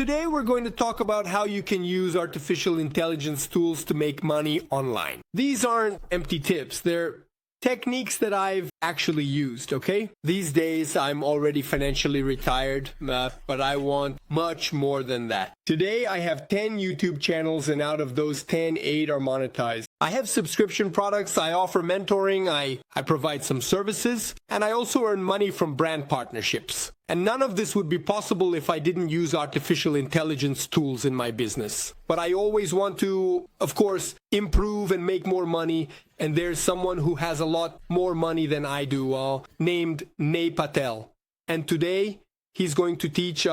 today we're going to talk about how you can use artificial intelligence tools to make money online. These aren't empty tips, they're techniques that I've actually used, okay? These days I'm already financially retired, but I want much more than that. Today I have 10 YouTube channels, and out of those 10, 8 are monetized. I have subscription products, I offer mentoring, I provide some services, and I also earn money from brand partnerships. And none of this would be possible if I didn't use artificial intelligence tools in my business. But I always want to, of course, improve and make more money. And there's someone who has a lot more money than I do, named Nay Patel. And today, he's going to teach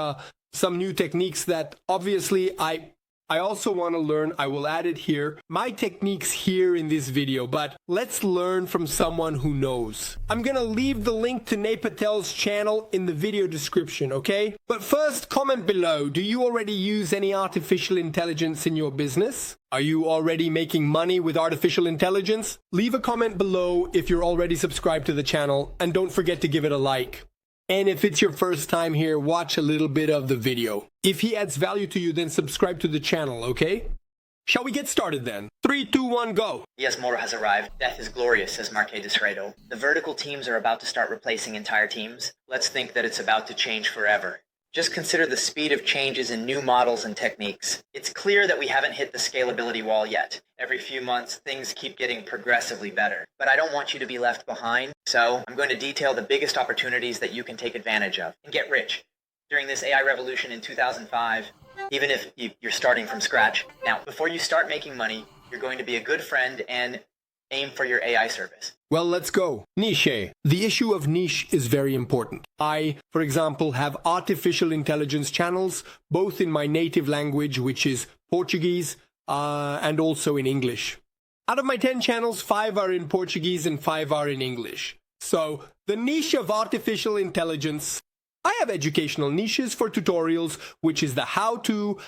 some new techniques that obviously I also want to learn. I will add it here. My techniques here in this video, but let's learn from someone who knows. I'm going to leave the link to Nay Patel's channel in the video description, okay? But first, comment below. Do you already use any artificial intelligence in your business? Are you already making money with artificial intelligence? Leave a comment below if you're already subscribed to the channel, and don't forget to give it a like. And if it's your first time here, watch a little bit of the video. If he adds value to you, then subscribe to the channel, okay? Shall we get started then? 3, 2, 1, go! Yes, Moro has arrived. Death is glorious, says Marqués de Sredo. The vertical teams are about to start replacing entire teams. Let's think that it's about to change forever. Just consider the speed of changes in new models and techniques. It's clear that we haven't hit the scalability wall yet. Every few months, things keep getting progressively better. But I don't want you to be left behind, so I'm going to detail the biggest opportunities that you can take advantage of and get rich during this AI revolution in 2005, even if you're starting from scratch. Now, before you start making money, you're going to be a good friend and aim for your AI service. Well, let's go. Niche. The issue of niche is very important. I, for example, have artificial intelligence channels, both in my native language, which is Portuguese, and also in English. Out of my 10 channels, 5 are in Portuguese and 5 are in English. So, the niche of artificial intelligence. I have educational niches for tutorials, which is the how to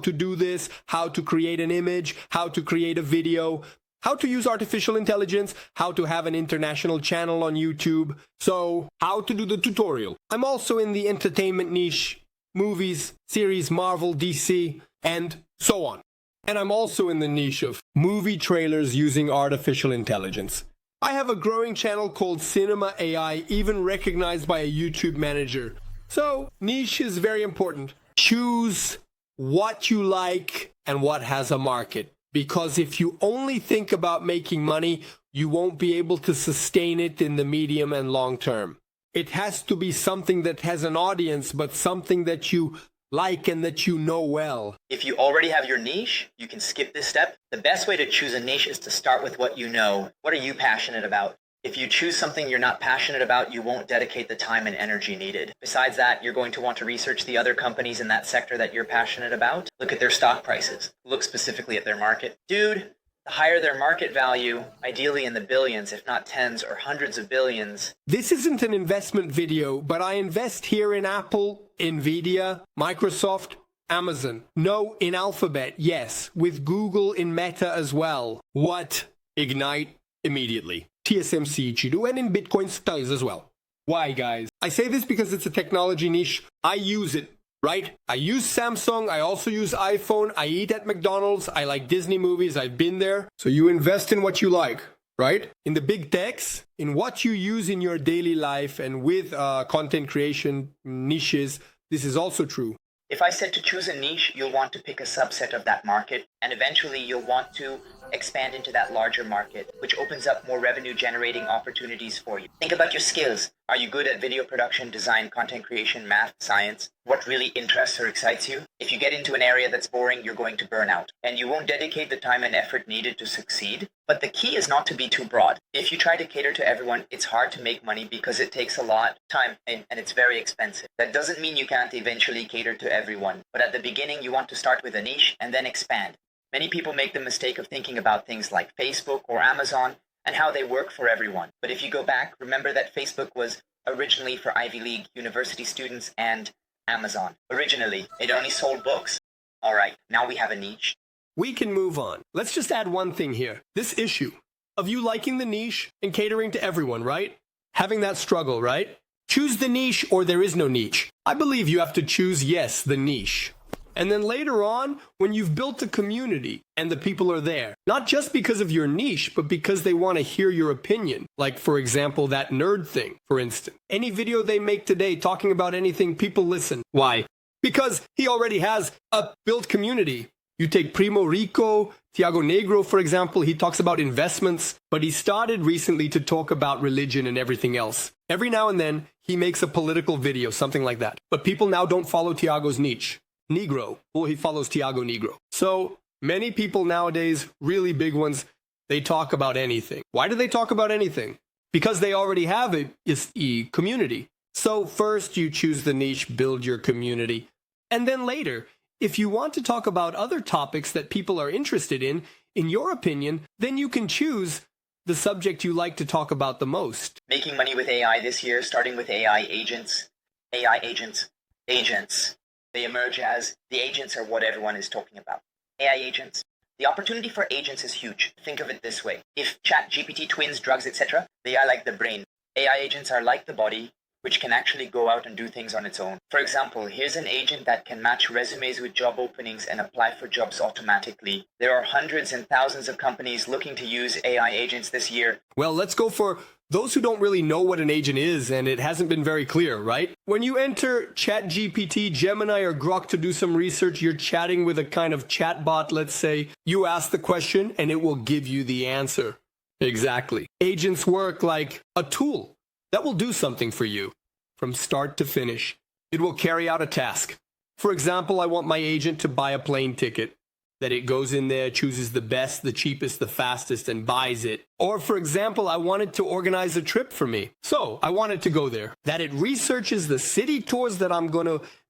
do this, how to create an image, how to create a video, how to use artificial intelligence, how to have an international channel on YouTube, so how to do the tutorial. I'm also in the entertainment niche, movies, series, Marvel, DC, and so on. And I'm also in the niche of movie trailers using artificial intelligence. I have a growing channel called Cinema AI, even recognized by a YouTube manager. So, niche is very important. Choose what you like and what has a market. Because if you only think about making money, you won't be able to sustain it in the medium and long term. It has to be something that has an audience, but something that you like and that you know well. If you already have your niche, you can skip this step. The best way to choose a niche is to start with what you know. What are you passionate about? If you choose something you're not passionate about, you won't dedicate the time and energy needed. Besides that, you're going to want to research the other companies in that sector that you're passionate about. Look at their stock prices. Look specifically at their market. Dude, the higher their market value, ideally in the billions, if not tens or hundreds of billions. This isn't an investment video, but I invest here in Apple, Nvidia, Microsoft, Amazon. No, in Alphabet, yes. With Google, in Meta as well. What? Ignite immediately. TSMC, Chidu, and in Bitcoin styles as well. Why, guys? I say this because it's a technology niche. I use it, right? I use Samsung. I also use iPhone. I eat at McDonald's. I like Disney movies. I've been there. So you invest in what you like, right? In the big techs, in what you use in your daily life, and with content creation niches, this is also true. If I said to choose a niche, you'll want to pick a subset of that market, and eventually you'll want to expand into that larger market, which opens up more revenue-generating opportunities for you. Think about your skills. Are you good at video production, design, content creation, math, science? What really interests or excites you? If you get into an area that's boring, you're going to burn out, and you won't dedicate the time and effort needed to succeed. But the key is not to be too broad. If you try to cater to everyone, it's hard to make money because it takes a lot of time and it's very expensive. That doesn't mean you can't eventually cater to everyone, but at the beginning, you want to start with a niche and then expand. Many people make the mistake of thinking about things like Facebook or Amazon and how they work for everyone. But if you go back, remember that Facebook was originally for Ivy League university students and Amazon. Originally, it only sold books. All right, now we have a niche. We can move on. Let's just add one thing here. This issue of you liking the niche and catering to everyone, right? Having that struggle, right? Choose the niche or there is no niche. I believe you have to choose, yes, the niche. And then later on, when you've built a community and the people are there, not just because of your niche, but because they want to hear your opinion. Like, for example, that nerd thing, for instance. Any video they make today talking about anything, people listen. Why? Because he already has a built community. You take Primo Rico, Tiago Negro, for example, he talks about investments, but he started recently to talk about religion and everything else. Every now and then, he makes a political video, something like that. But people now don't follow Tiago's niche. Negro. Well, he follows Tiago Negro. So many people nowadays, really big ones, they talk about anything. Why do they talk about anything? Because they already have a community. So first you choose the niche, build your community. And then later, if you want to talk about other topics that people are interested in your opinion, then you can choose the subject you like to talk about the most. Making money with AI this year, starting with AI agents. AI agents. They emerge as the agents are what everyone is talking about. AI agents. The opportunity for agents is huge. Think of it this way. If ChatGPT, twins, drugs, etc., they are like the brain. AI agents are like the body, which can actually go out and do things on its own. For example, here's an agent that can match resumes with job openings and apply for jobs automatically. There are hundreds and thousands of companies looking to use AI agents this year. Well, let's go for those who don't really know what an agent is, and it hasn't been very clear, right? When you enter ChatGPT, Gemini, or Grok to do some research, you're chatting with a kind of chatbot, let's say. You ask the question, and it will give you the answer. Exactly. Agents work like a tool that will do something for you from start to finish. It will carry out a task. For example, I want my agent to buy a plane ticket. That it goes in there, chooses the best, the cheapest, the fastest, and buys it. Or for example, I want it to organize a trip for me. So I want it to go there. That it researches the city tours that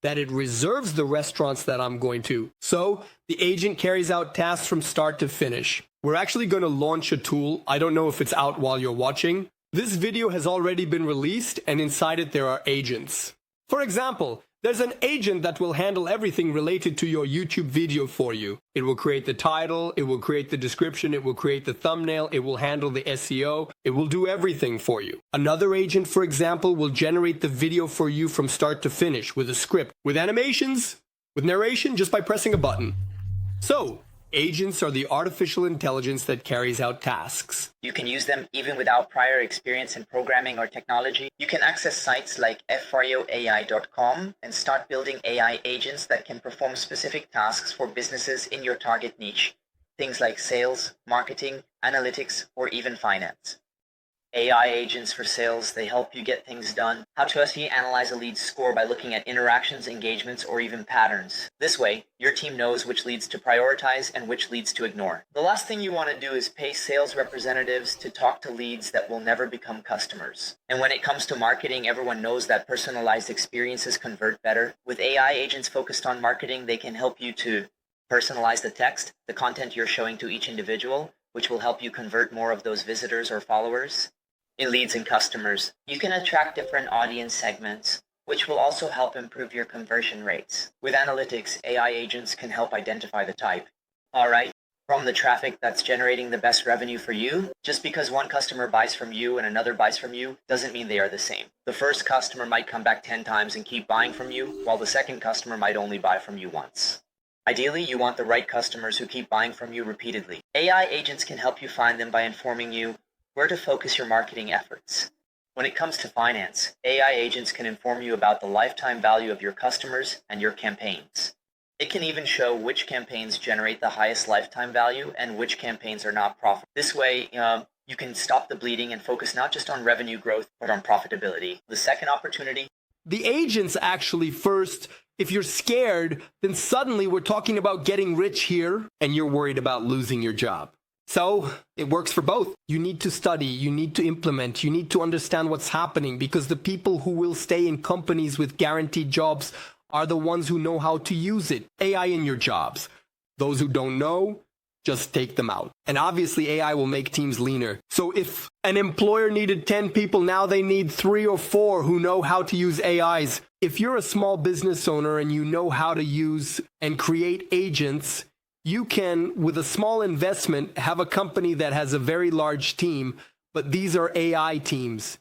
that it reserves the restaurants that I'm going to. So the agent carries out tasks from start to finish. We're actually going to launch a tool. I don't know if it's out while you're watching. This video has already been released, and inside it there are agents. For example, there's an agent that will handle everything related to your YouTube video for you. It will create the title, it will create the description, it will create the thumbnail, it will handle the SEO, it will do everything for you. Another agent, for example, will generate the video for you from start to finish with a script, with animations, with narration, just by pressing a button. So, agents are the artificial intelligence that carries out tasks. You can use them even without prior experience in programming or technology. You can access sites like frioai.com and start building AI agents that can perform specific tasks for businesses in your target niche. Things like sales, marketing, analytics, or even finance. AI agents for sales, they help you get things done. How to actually analyze a lead's score by looking at interactions, engagements, or even patterns. This way, your team knows which leads to prioritize and which leads to ignore. The last thing you want to do is pay sales representatives to talk to leads that will never become customers. And when it comes to marketing, everyone knows that personalized experiences convert better. With AI agents focused on marketing, they can help you to personalize the text, the content you're showing to each individual, which will help you convert more of those visitors or followers in leads and customers. You can attract different audience segments, which will also help improve your conversion rates. With analytics, AI agents can help identify the type. All right, from the traffic that's generating the best revenue for you, just because one customer buys from you and another buys from you doesn't mean they are the same. The first customer might come back 10 times and keep buying from you, while the second customer might only buy from you once. Ideally, you want the right customers who keep buying from you repeatedly. AI agents can help you find them by informing you where to focus your marketing efforts. When it comes to finance, AI agents can inform you about the lifetime value of your customers and your campaigns. It can even show which campaigns generate the highest lifetime value and which campaigns are not profitable. This way, you can stop the bleeding and focus not just on revenue growth, but on profitability. The second opportunity. The agents actually first, if you're scared, then suddenly we're talking about getting rich here and you're worried about losing your job. So it works for both. You need to study, you need to implement, you need to understand what's happening, because the people who will stay in companies with guaranteed jobs are the ones who know how to use it. AI in your jobs. Those who don't know, just take them out. And obviously AI will make teams leaner. So if an employer needed 10 people, now they need 3 or 4 who know how to use AIs. If you're a small business owner and you know how to use and create agents, you can, with a small investment, have a company that has a very large team, but these are AI teams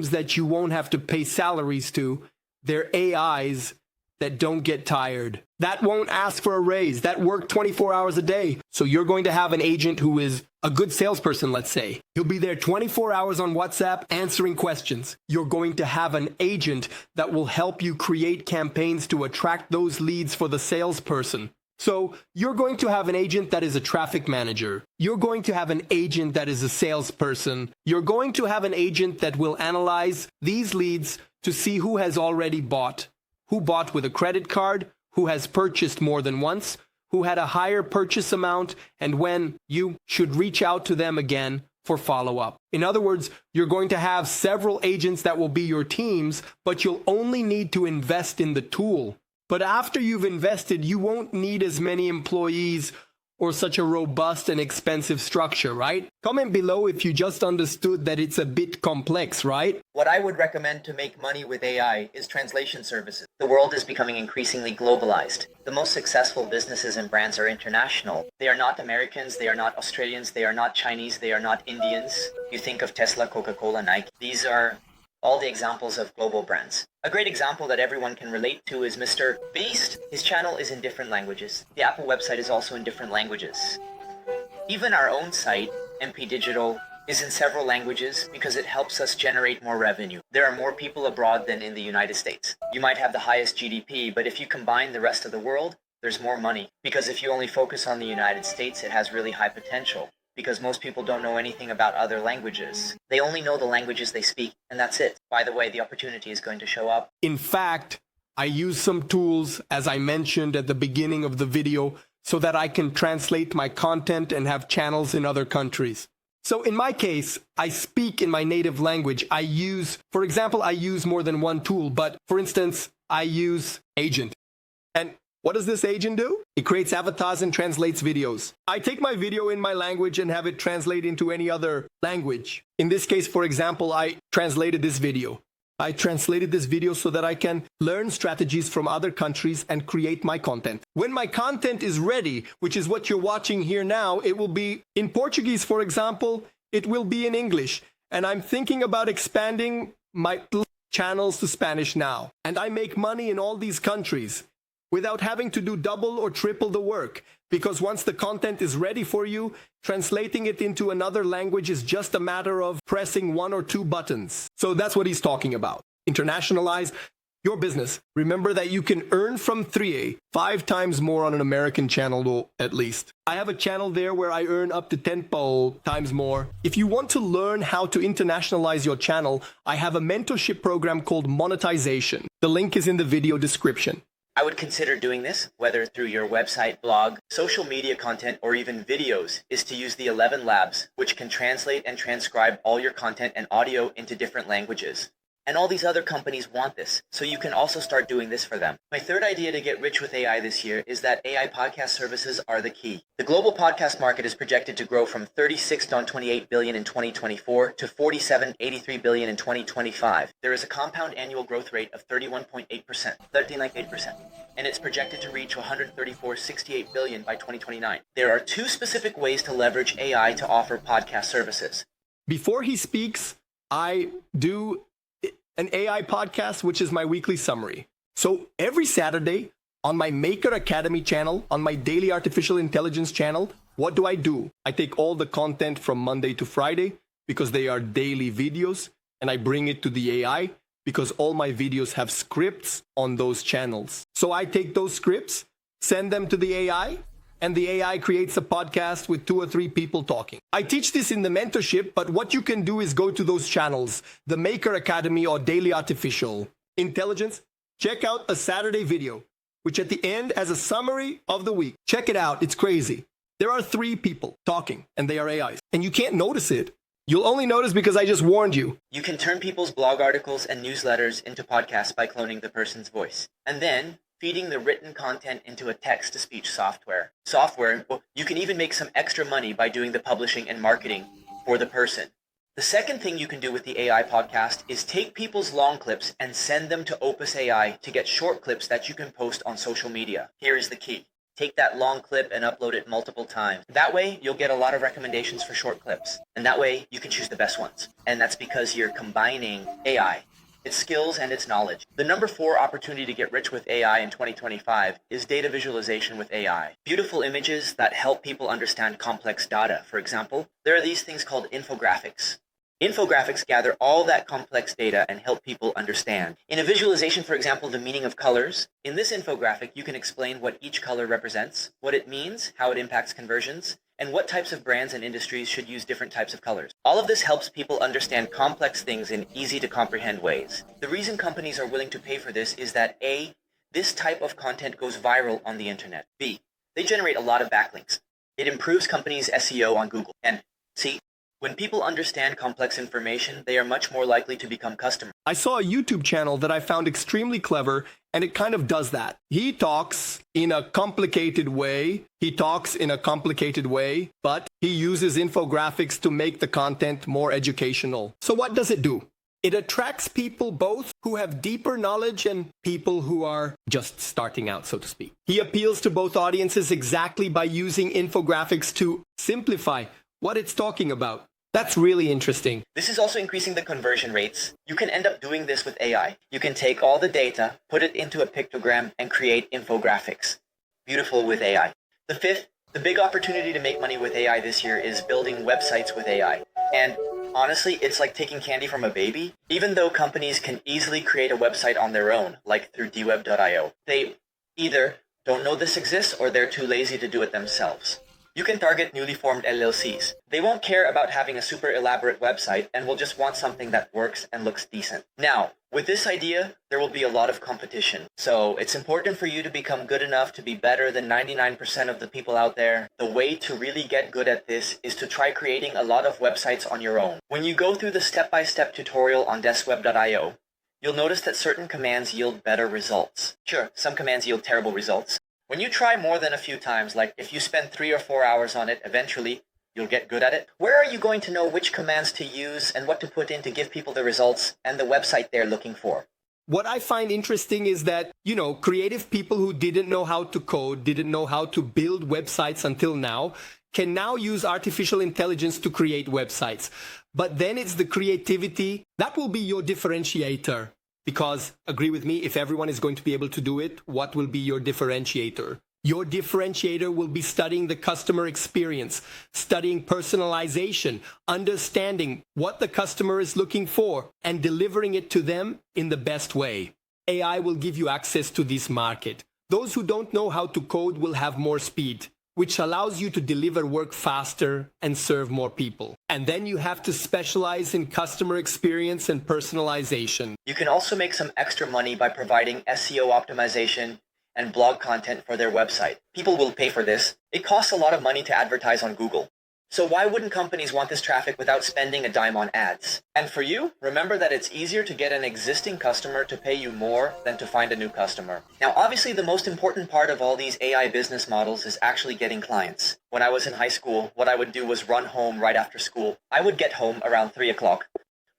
that you won't have to pay salaries to. They're AIs that don't get tired. that won't ask for a raise, that work 24 hours a day. So you're going to have an agent who is a good salesperson, let's say. He'll be there 24 hours on WhatsApp answering questions. You're going to have an agent that will help you create campaigns to attract those leads for the salesperson. So you're going to have an agent that is a traffic manager. You're going to have an agent that is a salesperson. You're going to have an agent that will analyze these leads to see who has already bought, who bought with a credit card, who has purchased more than once, who had a higher purchase amount, and when you should reach out to them again for follow-up. In other words, you're going to have several agents that will be your teams, but you'll only need to invest in the tool. But after you've invested, you won't need as many employees or such a robust and expensive structure, right? Comment below if you just understood that it's a bit complex, right? What I would recommend to make money with AI is translation services. The world is becoming increasingly globalized. The most successful businesses and brands are international. They are not Americans, they are not Australians, they are not Chinese, they are not Indians. You think of Tesla, Coca-Cola, Nike. These are all the examples of global brands. A great example that everyone can relate to is Mr. Beast. His channel is in different languages. The Apple website is also in different languages. Even our own site, MP Digital, is in several languages because it helps us generate more revenue. There are more people abroad than in the United States. You might have the highest GDP, but if you combine the rest of the world, there's more money. Because if you only focus on the United States, it has really high potential. Because most people don't know anything about other languages. They only know the languages they speak, and that's it. By the way, the opportunity is going to show up. In fact, I use some tools, as I mentioned at the beginning of the video, so that I can translate my content and have channels in other countries. So in my case, I speak in my native language. For example, I use more than one tool, but for instance, I use Agent. And what does this agent do? It creates avatars and translates videos. I take my video in my language and have it translate into any other language. In this case, for example, I translated this video. I translated this video so that I can learn strategies from other countries and create my content. When my content is ready, which is what you're watching here now, it will be in Portuguese, for example, it will be in English. And I'm thinking about expanding my channels to Spanish now. And I make money in all these countries without having to do double or triple the work. Because once the content is ready for you, translating it into another language is just a matter of pressing one or two buttons. So that's what he's talking about. Internationalize your business. Remember that you can earn from 3A 5 times more on an American channel, at least. I have a channel there where I earn up to 10 times more. If you want to learn how to internationalize your channel, I have a mentorship program called Monetization. The link is in the video description. I would consider doing this, whether through your website, blog, social media content, or even videos, is to use the 11 labs, which can translate and transcribe all your content and audio into different languages. And all these other companies want this, so you can also start doing this for them. My third idea to get rich with AI this year is that AI podcast services are the key. The global podcast market is projected to grow from $36.28 billion in 2024 to $47.83 billion in 2025. There is a compound annual growth rate of 31.8%, 13.8%, and it's projected to reach $134.68 billion by 2029. There are 2 specific ways to leverage AI to offer podcast services. Before he speaks, I do an AI podcast, which is my weekly summary. So every Saturday on my Maker Academy channel, on my daily artificial intelligence channel, what do? I take all the content from Monday to Friday because they are daily videos, and I bring it to the AI because all my videos have scripts on those channels. So I take those scripts, send them to the AI, and the AI creates a podcast with 2 or 3 people talking. I teach this in the mentorship, but what you can do is go to those channels, the Maker Academy or Daily Artificial Intelligence. Check out a Saturday video, which at the end has a summary of the week. Check it out. It's crazy. There are 3 people talking, and they are AIs. And you can't notice it. You'll only notice because I just warned you. You can turn people's blog articles and newsletters into podcasts by cloning the person's voice. And then feeding the written content into a text-to-speech software. You can even make some extra money by doing the publishing and marketing for the person. The second thing you can do with the AI podcast is take people's long clips and send them to Opus AI to get short clips that you can post on social media. Here is the key. Take that long clip and upload it multiple times. That way, you'll get a lot of recommendations for short clips. And that way, you can choose the best ones. And that's because you're combining AI. its skills, and its knowledge. The number 4 opportunity to get rich with AI in 2025 is data visualization with AI. Beautiful images that help people understand complex data. For example, there are these things called infographics. Infographics gather all that complex data and help people understand. In a visualization, for example, the meaning of colors. In this infographic, you can explain what each color represents, what it means, how it impacts conversions, and what types of brands and industries should use different types of colors. All of this helps people understand complex things in easy to comprehend ways. The reason companies are willing to pay for this is that A, this type of content goes viral on the internet. B, they generate a lot of backlinks. It improves companies' SEO on Google. And C, when people understand complex information, they are much more likely to become customers. I saw a YouTube channel that I found extremely clever, and it kind of does that. He talks in a complicated way, but he uses infographics to make the content more educational. So what does it do? It attracts people both who have deeper knowledge and people who are just starting out, so to speak. He appeals to both audiences exactly by using infographics to simplify what it's talking about. That's really interesting. This is also increasing the conversion rates. You can end up doing this with AI. You can take all the data, put it into a pictogram, and create infographics. Beautiful with AI. The 5th, the big opportunity to make money with AI this year is building websites with AI. And honestly, it's like taking candy from a baby. Even though companies can easily create a website on their own, like through dweb.io, they either don't know this exists or they're too lazy to do it themselves. You can target newly formed LLCs. They won't care about having a super elaborate website and will just want something that works and looks decent. Now, with this idea, there will be a lot of competition. So it's important for you to become good enough to be better than 99% of the people out there. The way to really get good at this is to try creating a lot of websites on your own. When you go through the step-by-step tutorial on deskWeb.io, you'll notice that certain commands yield better results. Sure, some commands yield terrible results. When you try more than a few times, like if you spend 3 or 4 hours on it, eventually you'll get good at it. Where are you going to know which commands to use and what to put in to give people the results and the website they're looking for? What I find interesting is that, creative people who didn't know how to code, didn't know how to build websites until now, can now use artificial intelligence to create websites. But then it's the creativity that will be your differentiator. Because, agree with me, if everyone is going to be able to do it, what will be your differentiator? Your differentiator will be studying the customer experience, studying personalization, understanding what the customer is looking for, and delivering it to them in the best way. AI will give you access to this market. Those who don't know how to code will have more speed, which allows you to deliver work faster and serve more people. And then you have to specialize in customer experience and personalization. You can also make some extra money by providing SEO optimization and blog content for their website. People will pay for this. It costs a lot of money to advertise on Google. So why wouldn't companies want this traffic without spending a dime on ads? And for you, remember that it's easier to get an existing customer to pay you more than to find a new customer. Now, obviously, the most important part of all these AI business models is actually getting clients. When I was in high school, what I would do was run home right after school. I would get home around 3 o'clock.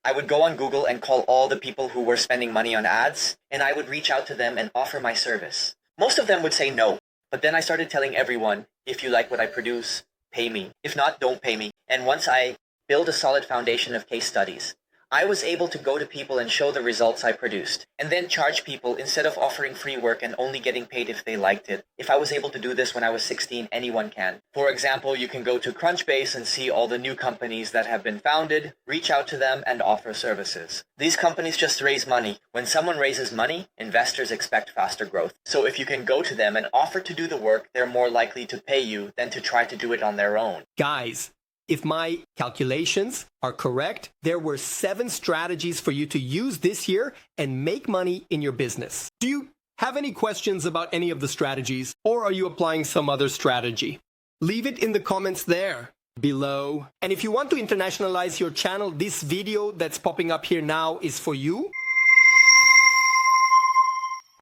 I would go on Google and call all the people who were spending money on ads, and I would reach out to them and offer my service. Most of them would say no, but then I started telling everyone, if you like what I produce, pay me. If not, don't pay me. And once I build a solid foundation of case studies, I was able to go to people and show the results I produced, and then charge people instead of offering free work and only getting paid if they liked it. If I was able to do this when I was 16, anyone can. For example, you can go to Crunchbase and see all the new companies that have been founded, reach out to them, and offer services. These companies just raise money. When someone raises money, investors expect faster growth. So if you can go to them and offer to do the work, they're more likely to pay you than to try to do it on their own. Guys, if my calculations are correct, there were 7 strategies for you to use this year and make money in your business. Do you have any questions about any of the strategies, or are you applying some other strategy? Leave it in the comments there below. And if you want to internationalize your channel, this video that's popping up here now is for you.